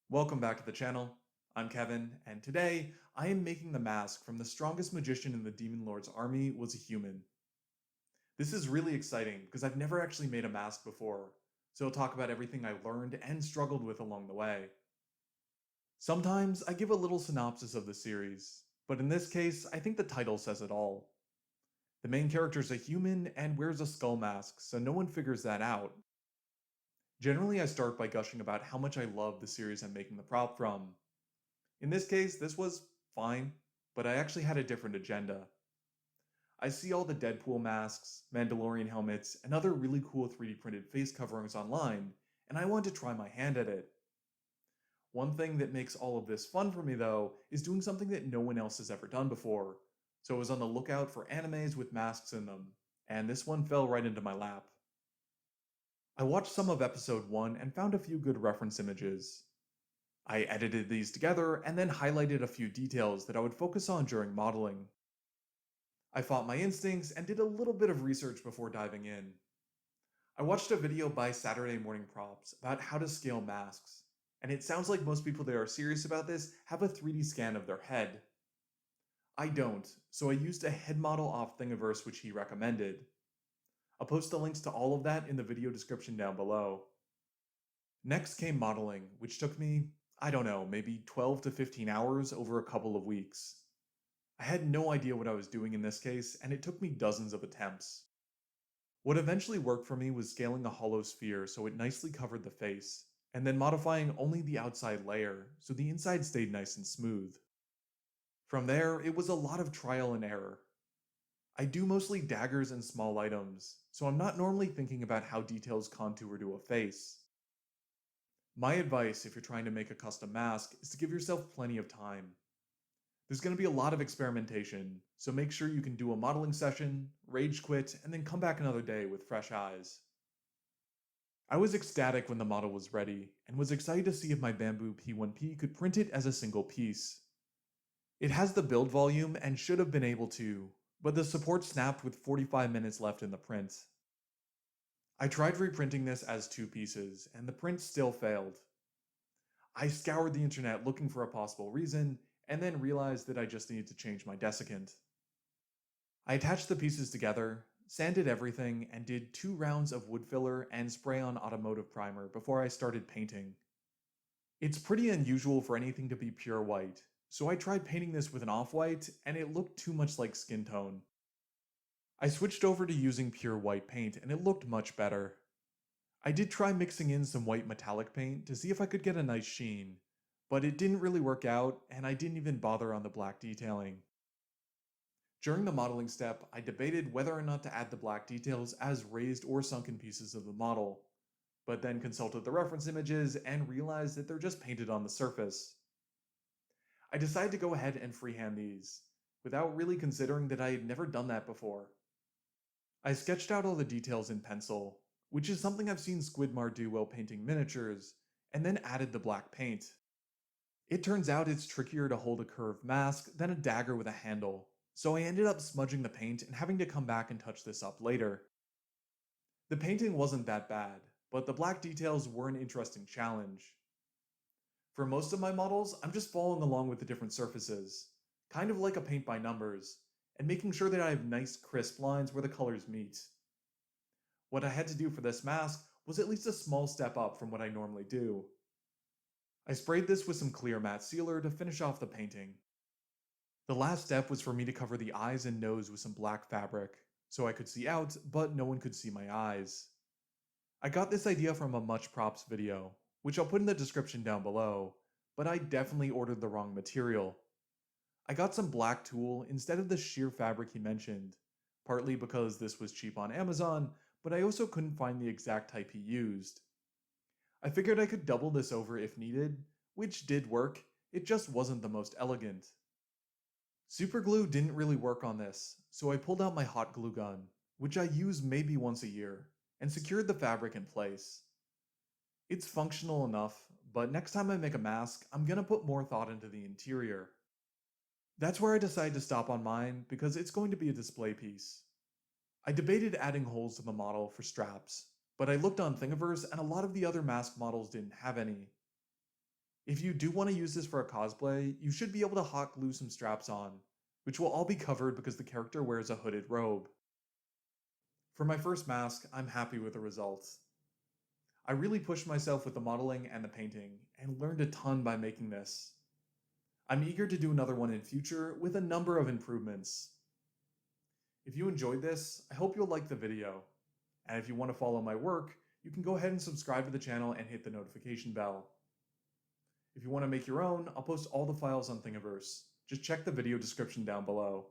Welcome back to the channel. I'm Kevin, and today I am making the mask from the strongest magician in the Demon Lord's army was a human. This is really exciting because I've never actually made a mask before, so I'll talk about everything I learned and struggled with along the way. Sometimes I give a little synopsis of the series, but in this case, I think the title says it all. The main character is a human and wears a skull mask, so no one figures that out. Generally, I start by gushing about how much I love the series I'm making the prop from. In this case, this was fine, but I actually had a different agenda. I see all the Deadpool masks, Mandalorian helmets, and other really cool 3D printed face coverings online, and I want to try my hand at it. One thing that makes all of this fun for me, though, is doing something that no one else has ever done before, so I was on the lookout for animes with masks in them, and this one fell right into my lap. I watched some of episode 1 and found a few good reference images. I edited these together and then highlighted a few details that I would focus on during modeling. I fought my instincts and did a little bit of research before diving in. I watched a video by Saturday Morning Props about how to scale masks, and it sounds like most people that are serious about this have a 3D scan of their head. I don't, so I used a head model off Thingiverse which he recommended. I'll post the links to all of that in the video description down below. Next came modeling, which took me, I don't know, maybe 12 to 15 hours over a couple of weeks. I had no idea what I was doing in this case, and it took me dozens of attempts. What eventually worked for me was scaling a hollow sphere so it nicely covered the face, and then modifying only the outside layer so the inside stayed nice and smooth. From there, it was a lot of trial and error. I do mostly daggers and small items, so I'm not normally thinking about how details contour to a face. My advice if you're trying to make a custom mask is to give yourself plenty of time. There's going to be a lot of experimentation, so make sure you can do a modeling session, rage quit, and then come back another day with fresh eyes. I was ecstatic when the model was ready, and was excited to see if my bamboo P1P could print it as a single piece. It has the build volume and should have been able to, but the support snapped with 45 minutes left in the print. I tried reprinting this as two pieces, and the print still failed. I scoured the internet looking for a possible reason, and then realized that I just needed to change my desiccant. I attached the pieces together, sanded everything, and did 2 rounds of wood filler and spray-on automotive primer before I started painting. It's pretty unusual for anything to be pure white, so I tried painting this with an off-white, and it looked too much like skin tone. I switched over to using pure white paint, and it looked much better. I did try mixing in some white metallic paint to see if I could get a nice sheen, but it didn't really work out, and I didn't even bother on the black detailing. During the modeling step, I debated whether or not to add the black details as raised or sunken pieces of the model, but then consulted the reference images and realized that they're just painted on the surface. I decided to go ahead and freehand these, without really considering that I had never done that before. I sketched out all the details in pencil, which is something I've seen Squidmar do while painting miniatures, and then added the black paint. It turns out it's trickier to hold a curved mask than a dagger with a handle, so I ended up smudging the paint and having to come back and touch this up later. The painting wasn't that bad, but the black details were an interesting challenge. For most of my models, I'm just following along with the different surfaces, kind of like a paint by numbers, and making sure that I have nice crisp lines where the colors meet. What I had to do for this mask was at least a small step up from what I normally do. I sprayed this with some clear matte sealer to finish off the painting. The last step was for me to cover the eyes and nose with some black fabric, so I could see out, but no one could see my eyes. I got this idea from a Much Props video, which I'll put in the description down below, but I definitely ordered the wrong material. I got some black tulle instead of the sheer fabric he mentioned, partly because this was cheap on Amazon, but I also couldn't find the exact type he used. I figured I could double this over if needed, which did work, it just wasn't the most elegant. Superglue didn't really work on this, so I pulled out my hot glue gun, which I use maybe once a year, and secured the fabric in place. It's functional enough, but next time I make a mask, I'm gonna put more thought into the interior. That's where I decided to stop on mine because it's going to be a display piece. I debated adding holes to the model for straps, but I looked on Thingiverse and a lot of the other mask models didn't have any. If you do want to use this for a cosplay, you should be able to hot glue some straps on, which will all be covered because the character wears a hooded robe. For my first mask, I'm happy with the results. I really pushed myself with the modeling and the painting, and learned a ton by making this. I'm eager to do another one in future with a number of improvements. If you enjoyed this, I hope you'll like the video. And if you want to follow my work, you can go ahead and subscribe to the channel and hit the notification bell. If you want to make your own, I'll post all the files on Thingiverse. Just check the video description down below.